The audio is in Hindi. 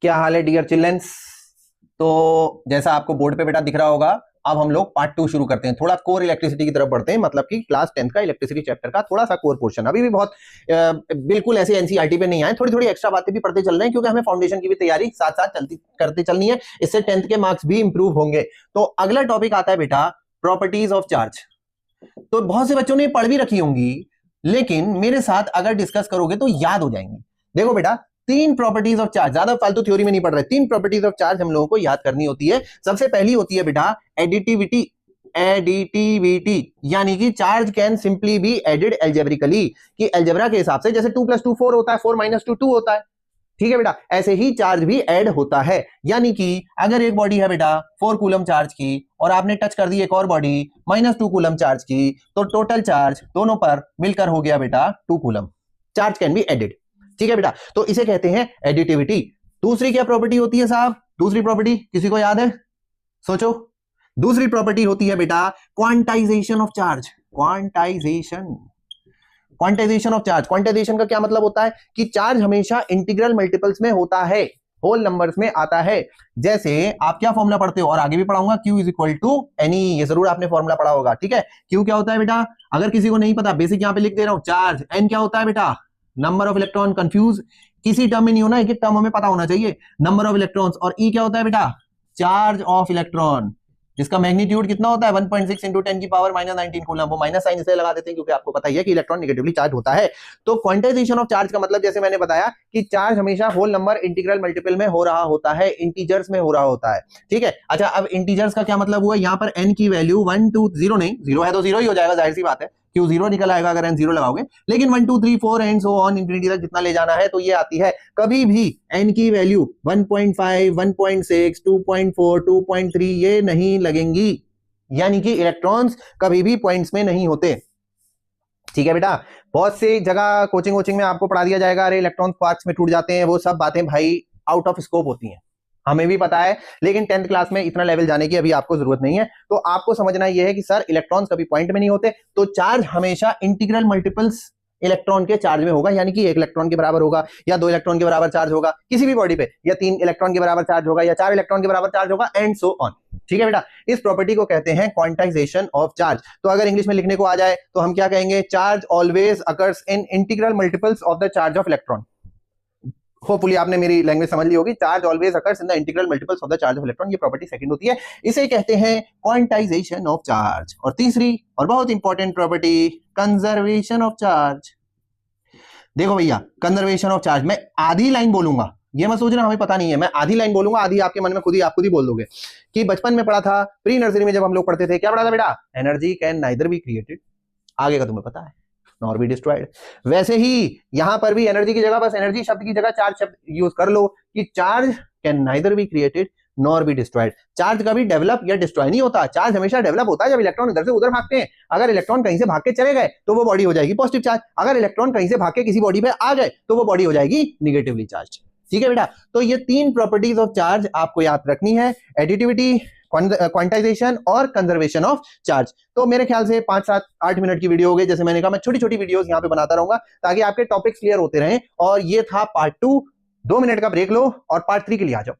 क्या हाल है डियर चिल्ड्रंस। तो जैसा आपको बोर्ड पे बेटा दिख रहा होगा, अब हम लोग पार्ट 2 शुरू करते हैं। थोड़ा कोर इलेक्ट्रिसिटी की तरफ बढ़ते हैं, मतलब कि क्लास 10th का इलेक्ट्रिसिटी चैप्टर का थोड़ा सा कोर पोर्शन। अभी भी बहुत बिल्कुल ऐसे एनसीईआरटी पे नहीं आए, थोड़ी थोड़ी एक्स्ट्रा बातें भी पढ़ते चल रहे हैं, क्योंकि हमें फाउंडेशन की भी तैयारी साथ साथ चलती करते चलनी है। इससे 10th के मार्क्स भी इंप्रूव होंगे। तो अगला टॉपिक आता है बेटा प्रॉपर्टीज ऑफ चार्ज। तो बहुत से बच्चों ने पढ़ भी रखी होंगी, लेकिन मेरे साथ अगर डिस्कस करोगे तो याद हो जाएंगी। देखो बेटा, 3 प्रॉपर्टीज ऑफ चार्ज, ज्यादा फालतू थ्योरी में नहीं पढ़ रहे, 3 प्रॉपर्टीज ऑफ चार्ज हम लोगों को याद करनी होती है। सबसे पहली होती है बेटा एडिटिविटी। एडिटिविटी यानी कि charge can simply be added algebraically, कि अलजेब्रा के हिसाब से जैसे 2 + 2 4 होता है, 4 - 2 2 होता है। ठीक है बेटा, ऐसे ही चार्ज भी ऐड होता है। यानी कि अगर एक बॉडी है बेटा 4 कूलम चार्ज की और आपने टच कर दी एक और बॉडी -2 कूलम चार्ज की, तो टोटल चार्ज दोनों पर मिलकर हो गया बेटा 2 coulomb. Charge can be added. ठीक है बेटा, तो इसे कहते हैं एडिटिविटी। दूसरी क्या प्रॉपर्टी होती है साहब? दूसरी प्रॉपर्टी किसी को याद है? सोचो। दूसरी प्रॉपर्टी होती है बेटा quantization of charge. Quantization of charge. Quantization का क्या मतलब होता है कि चार्ज हमेशा इंटीग्रल मल्टीपल्स में होता है, होल नंबर्स में आता है। जैसे आप क्या फॉर्मूला पढ़ते हो, और आगे भी पढ़ाऊंगा, Q = NE, ये जरूर आपने फॉर्मूला पढ़ा होगा। ठीक है, Q क्या होता है बेटा? अगर किसी को नहीं पता, बेसिक यहां पे लिख दे रहा हूं, चार्ज। N क्या होता है बेटा? Number of electron. कंफ्यूज किसी टर्म में नहीं होना, एक एक टर्म हमें पता होना चाहिए। Number of electrons. और E क्या होता है बेटा? चार्ज ऑफ इलेक्ट्रॉन, जिसका मैग्नीट्यूड कितना होता है? 1.6 × 10⁻⁻19 कूलम। वो माइनस साइन इसलिए लगा देते हैं क्योंकि आपको पता ही है कि इलेक्ट्रॉन नेगेटिवली चार्ज होता है। तो क्वांटाइजेशन ऑफ चार्ज का मतलब, जैसे मैंने बताया, कि चार्ज हमेशा होल नंबर इंटीग्रल मल्टीपल में हो रहा होता है, इंटीजर्स में हो रहा होता है। ठीक है, अच्छा, अब इंटीजर्स का क्या मतलब हुआ? यहाँ पर n की वैल्यू 1 2 0 नहीं, 0 है तो 0 ही हो जाएगा, जाहिर सी बात है, Q 0 निकल आएगा अगर n 0 लगाओगे। लेकिन 1 2 3 4 एंड सो ऑन इंफिनिटी तक जितना ले जाना है, तो ये आती है। कभी भी n की वैल्यू 1.5 1.6 2.4 2.3 ये नहीं लगेंगी, यानी कि इलेक्ट्रॉन्स कभी भी पॉइंट्स में नहीं होते। ठीक है बेटा, बहुत सी जगह कोचिंग में आपको पढ़ा दिया जाएगा, अरे इलेक्ट्रॉन क्वार्क्स में टूट जाते हैं, वो सब बातें भाई आउट ऑफ स्कोप होती हैं, हमें भी पता है, लेकिन 10th क्लास में इतना लेवल जाने की अभी आपको जरूरत नहीं है। तो आपको समझना यह है कि सर इलेक्ट्रॉन्स कभी पॉइंट में नहीं होते, तो चार्ज हमेशा इंटीग्रल मल्टीपल्स इलेक्ट्रॉन के चार्ज में होगा, यानी कि 1 इलेक्ट्रॉन के बराबर होगा, या 2 इलेक्ट्रॉन के बराबर चार्ज होगा किसी भी बॉडी पे, या 3 इलेक्ट्रॉन के बराबर चार्ज होगा, या 4 इलेक्ट्रॉन के बराबर चार्ज होगा, एंड सो ऑन। ठीक है बेटा, इस प्रॉपर्टी को कहते हैं क्वांटाइजेशन ऑफ चार्ज। तो अगर इंग्लिश में लिखने को आ जाए तो हम क्या कहेंगे? Charge always occurs in integral multiples of the charge of electron. Hopefully आपने मेरी लैंग्वेज समझ ली होगी। Charge always occurs in the integral multiples of the charge of electron, ये प्रॉपर्टी सेकंड होती है, इसे कहते हैं क्वांटाइजेशन ऑफ चार्ज। और तीसरी और बहुत important property conservation of charge. देखो भैया, कंजर्वेशन ऑफ चार्ज, मैं आधी लाइन बोलूंगा, ये मत सोचना हमें पता नहीं है, मैं आधी लाइन बोलूंगा, आधी आपके मन में आप खुद ही बोल दोगे। कि बचपन में पढ़ा था, प्री नर्सरी में जब हम लोग पढ़ते थे, क्या पढ़ा था बेटा? Energy can neither be created, आगे का तुम्हें पता है, नॉर बी डिस्ट्रॉयड। वैसे ही यहां पर भी एनर्जी की जगह बस एनर्जी शब्द की जगह चार्ज शब्द यूज कर लो, कि charge can neither be created nor be destroyed. Charge कभी डेवलप या डिस्ट्रॉय नहीं होता, चार्ज हमेशा डेवलप होता है जब इलेक्ट्रॉन इधर से उधर भागते हैं। अगर इलेक्ट्रॉन कहीं से भाग के चले गए तो वो बॉडी हो जाएगी पॉजिटिव चार्ज, अगर इलेक्ट्रॉन कहीं से भाग के किसी बॉडी पे आ गए तो वो बॉडी हो जाएगी निगेटिवली चार्ज। ठीक है बेटा, तो ये 3 प्रॉपर्टीज ऑफ चार्ज आपको याद रखनी है, एडिटिविटी, क्वांटाइजेशन और कंजर्वेशन ऑफ चार्ज। तो मेरे ख्याल से 5 7 8 मिनट की वीडियो हो गई। जैसे मैंने कहा, मैं छोटी छोटी वीडियोस यहाँ पे बनाता रहूंगा ताकि आपके टॉपिक्स क्लियर होते रहें। और ये था पार्ट 2। 2 मिनट का ब्रेक लो और पार्ट 3 के लिए आ जाओ।